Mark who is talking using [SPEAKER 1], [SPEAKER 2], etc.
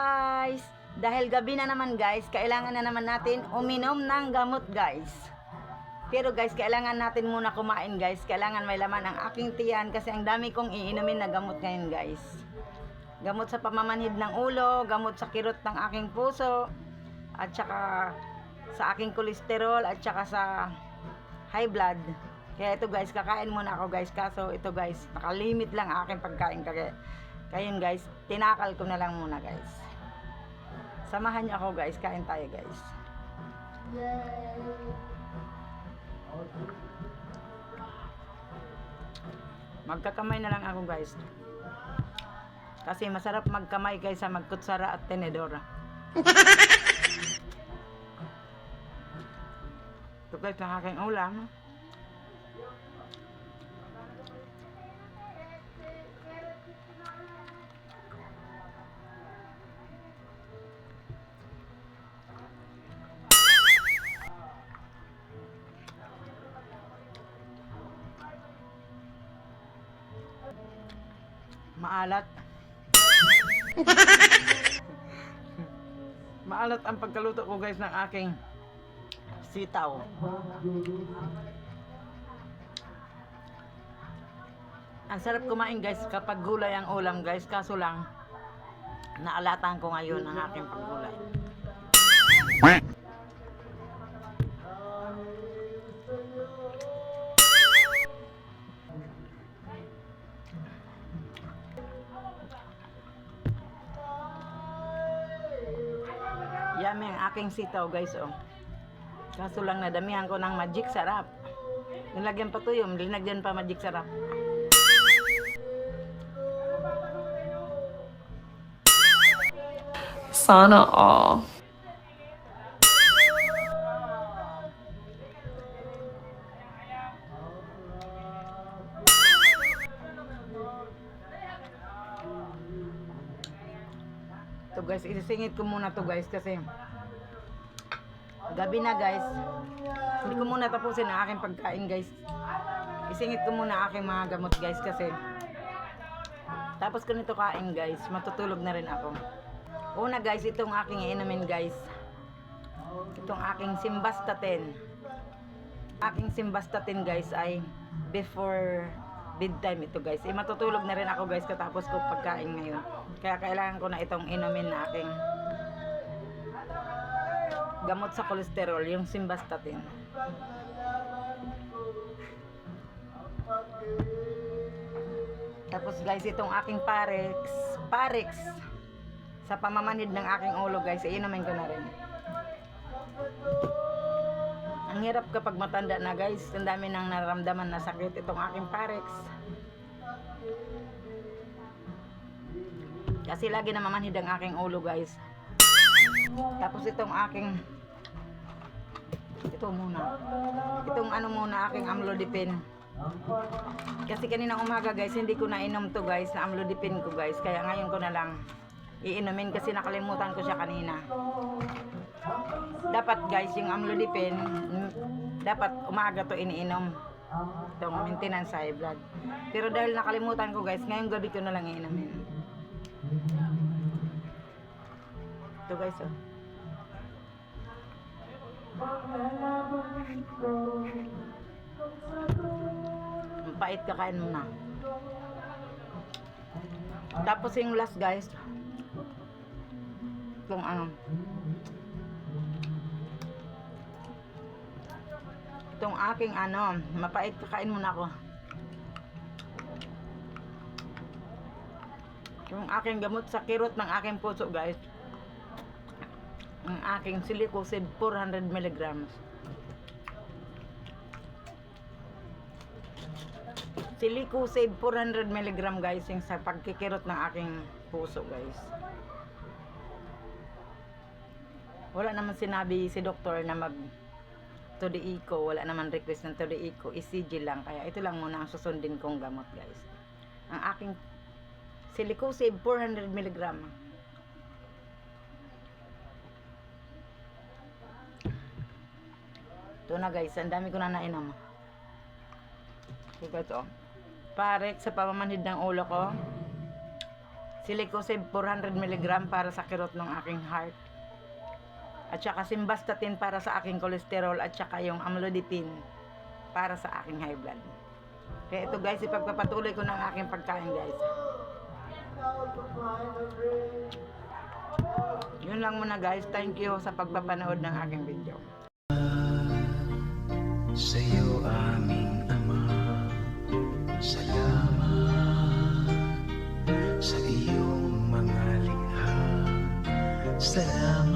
[SPEAKER 1] Guys, dahil gabi na naman guys, kailangan na naman natin uminom ng gamot guys. Pero guys, kailangan natin muna kumain guys. Kailangan may laman ang aking tiyan kasi ang dami kong iinumin na gamot ngayon guys. Gamot sa pamamanhid ng ulo, gamot sa kirot ng aking puso, at saka sa aking kolesterol, at saka sa high blood. Kaya ito guys, kakain muna ako guys. Kaso ito guys, nakalimit lang ang aking pagkain. Kaya guys, tinakal ko na lang muna guys. Samahan niyo ako guys, kain tayo guys. Magkakamay na lang ako guys. Kasi masarap magkamay kaysa magkutsara at tenedora. Ito guys, ang aking ulam. Maalat. Maalat ang pagkaluto ko guys ng aking sitaw. Ang sarap kumain guys kapag gulay ang ulam guys. Kaso lang, naalatan ko ngayon ang aking paggulay. Yummy ang aking sitaw guys oh. Kaso lang nadamihan ko ng magic sarap. Nilagyan pa tuyom, linagyan pa magic sarap.
[SPEAKER 2] Sana all.
[SPEAKER 1] To guys, isisingit ko muna to guys kasi gabi na guys. Hindi ko muna tapusin ang aking pagkain guys. Isingit ko muna aking mga gamot guys kasi tapos ko nito kain guys, matutulog na rin ako. Una guys, itong aking iinumin guys. Itong aking simvastatin. Aking simvastatin guys ay before bedtime ito guys. Matutulog na rin ako guys katapos ko pagkain ngayon. Kaya kailangan ko na itong inumin na aking gamot sa kolesterol, yung simvastatin. Tapos guys, itong aking Parex sa pamamanhid ng aking ulo guys, iinumin ko na rin. Ang hirap kapag matanda na guys, ang dami nang nararamdaman na sakit. Itong aking Parex kasi lagi na mamanhid ang aking ulo guys. Tapos itong aking itong ano muna, aking amlodipine. Kasi kanina umaga guys, hindi ko na inom to guys, na amlodipine ko guys. Kaya ngayon ko na lang iinumin kasi nakalimutan ko siya kanina. Dapat guys, yung amlodipine dapat umaga to iniinom, itong maintenance high blood. Pero dahil nakalimutan ko guys, ngayong gabi ko na lang iinumin. Ito guys oh. Ang pait, kakain mo na. Tapos yung last guys, itong itong aking mapait, kakain mo na ako. Yung aking gamot sa kirot ng aking puso guys, ang aking Silicosib 400 mg. Silicosib 400 mg guys, yung sa pagkikirot ng aking puso guys. Wala naman sinabi si doktor na mag to the eco, wala naman request ng to the eco, ECG lang. Kaya ito lang muna ang susundin kong gamot guys. Ang aking Silicosib 400 mg. Ito na guys, ang dami ko na nainom. Ito. Parex sa pamamanhid ng ulo ko. Silicosib 400 mg para sa kirot ng aking heart. At saka simvastatin para sa aking kolesterol at saka yung amlodipine para sa aking high blood. Kaya ito guys, ipagpapatuloy ko ng aking pagkain guys. Yun lang muna guys. Thank you sa pagpapanood ng aking video.
[SPEAKER 2] Sa iyo aming Ama, salamat sa iyong mga likha. Salamat